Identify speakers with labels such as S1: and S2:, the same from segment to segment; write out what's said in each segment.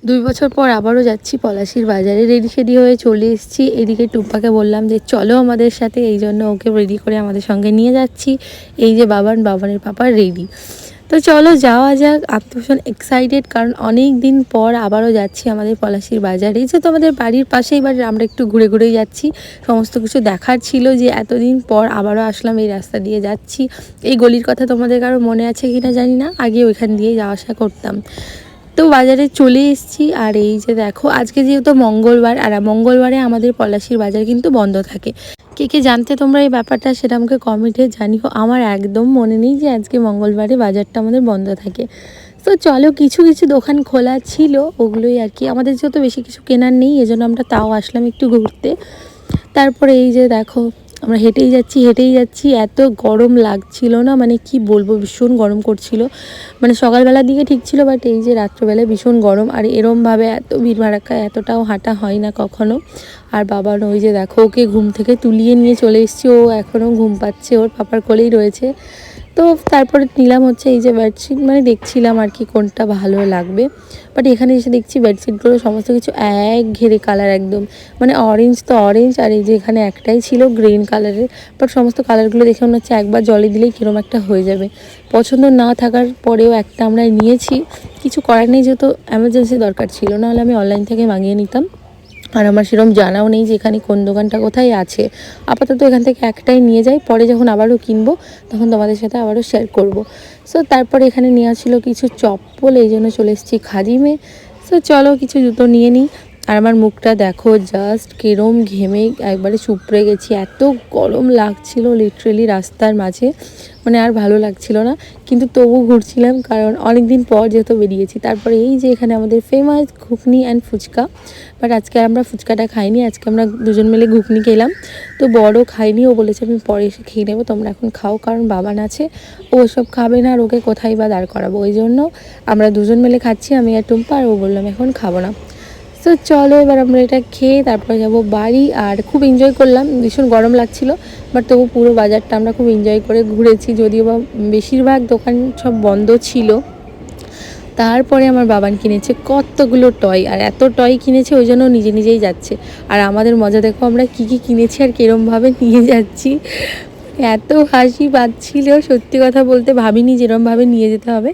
S1: 2 বছর পর আবারও যাচ্ছি পলাশীর বাজারে। রেডি সেডি হয়ে চলে এসেছি। এদিকে টুম্পাকে বললাম যে চলো আমাদের সাথে, এই জন্য ওকে রেডি করে আমাদের সঙ্গে নিয়ে যাচ্ছি। এই যে বাবানের পাপা রেডি। তো চলো যাওয়া যাক। আমি তো ভীষণ এক্সাইটেড, কারণ অনেক দিন পর আবারও যাচ্ছি আমাদের পলাশীর বাজারে। যেহেতু আমাদের বাড়ির পাশে, এবার আমরা একটু ঘুরে ঘুরেই যাচ্ছি। সমস্ত কিছু দেখার ছিল, যে এতদিন পর আবারও আসলাম, এই রাস্তা দিয়ে যাচ্ছি। এই গলির কথা তোমাদের কারো মনে আছে কিনা জানি না, আগে ওইখান দিয়েই যাওয়া আসা করতাম। তো বাজারে চলে এসেছি। আর এই যে দেখো, আজকে যেহেতু মঙ্গলবার, আর মঙ্গলবারে আমাদের পলাশীর বাজার কিন্তু বন্ধ থাকে। কে কে জানতে তোমরা এই ব্যাপারটা, সেটা আমাকে কমেন্টে জানিও। আমার একদম মনে নেই যে আজকে মঙ্গলবারে বাজারটা আমাদের বন্ধ থাকে। তো চলো, কিছু কিছু দোকান খোলা ছিল, ওগুলোই আর কি। আমাদের যেহেতু বেশি কিছু কেনার নেই, এজন্য আমরা তাও আসলাম একটু ঘুরতে। তারপরে এই যে দেখো, আমরা হেঁটেই যাচ্ছি। এত গরম লাগছিল না, মানে কি বলবো, ভীষণ গরম করছিল। মানে সকালবেলার দিকে ঠিক ছিল, বাট এই যে রাত্রবেলায় ভীষণ গরম। আর এরমভাবে এত ভিড় ভাড়াক্কায় এতটাও হাঁটা হয় না কখনো। আর বাবা ওই যে দেখো, ওকে ঘুম থেকে তুলিয়ে নিয়ে চলে এসেছি। ও এখনও ঘুম পাচ্ছে, ওর পাপার কোলেই রয়েছে। তো তারপরে নিলাম হচ্ছে এই যে বেডশিট, মানে দেখছিলাম আর কি কোনটা ভালো লাগবে। বাট এখানে এসে দেখছি বেডশিটগুলো সমস্ত কিছু এক ঘেরে কালার একদম, মানে অরেঞ্জ তো অরেঞ্জ, আর এই যে এখানে একটাই ছিল গ্রিন কালারের। বাট সমস্ত কালারগুলো দেখে মনে হচ্ছে একবার জলে দিলেই কীরকম একটা হয়ে যাবে। পছন্দ না থাকার পরেও একটা আমরা নিয়েছি। কিছু করার নেই, যেহেতু এমার্জেন্সি দরকার ছিল, নাহলে আমি অনলাইন থেকে মাঙিয়ে নিতাম। আর আমার সেরকম জানাও নেই যে এখানে কোন দোকানটা কোথায় আছে। আপাতত এখান থেকে একটাই নিয়ে যাই, পরে যখন আবারও কিনবো তখন তোমাদের সাথে আবারও শেয়ার করব। সো তারপরে এখানে নেওয়া ছিল কিছু চপ্পল, এই জন্য চলে এসেছি খাদিমে। সো চলো কিছু জুতো নিয়ে নিই। আর আমার মুখটা দেখো জাস্ট কিরম ঘেমে একবারে চুপড়ে গেছি, এত গরম লাগছিল লিটারেলি রাস্তার মাঝে, মানে আর ভালো লাগছিল না। কিন্তু তবু ঘুরছিলাম, কারণ অনেক দিন পর যেহেতু বেরিয়েছি। তারপরে এই যে এখানে আমাদের famous ghugni and phuchka. But আজকে আমরা ফুচকাটা খাইনি, আজকে আমরা দুজন মিলে ঘুগনি খেলাম। তো বড় খাইনি, ও বলেছে আমি পরে এসে খেয়ে নেবো, তোমরা এখন খাও, কারণ বাবান আছে, ও সব খাবে না, আর ওকে কোথায় বা দাঁড় করাবো। ওই জন্য আমরা দুজন মিলে খাচ্ছি, আমি আর টুম্পা। আর ও বললাম এখন খাবো না। তো চলো এবার আমরা এটা খেয়ে তারপরে যাব বাড়ি। আর খুব এনজয় করলাম, ভীষণ গরম লাগছিল, বাট তবু পুরো বাজারটা আমরা খুব এনজয় করে ঘুরেছি। যদিও বা বেশিরভাগ দোকান সব বন্ধ ছিল। তারপরে আমার বাবান কিনেছে কতগুলো টয়, আর এত টয় কিনেছে ওই জন্য নিজে নিজেই যাচ্ছে। আর আমাদের মজা দেখো, আমরা কী কী কিনেছি আর কীরমভাবে নিয়ে যাচ্ছি। এত হাসি পাচ্ছিল, সত্যি কথা বলতে ভাবিনি যেরমভাবে নিয়ে যেতে হবে।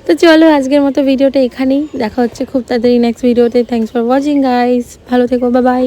S1: তো চলো আজকের মতো ভিডিওটা এখানেই, দেখা হচ্ছে খুব তাড়াতাড়ি নেক্সট ভিডিওতে। থ্যাংকস ফর ওয়াচিং গাইস, ভালো থেকো, বাই বাই।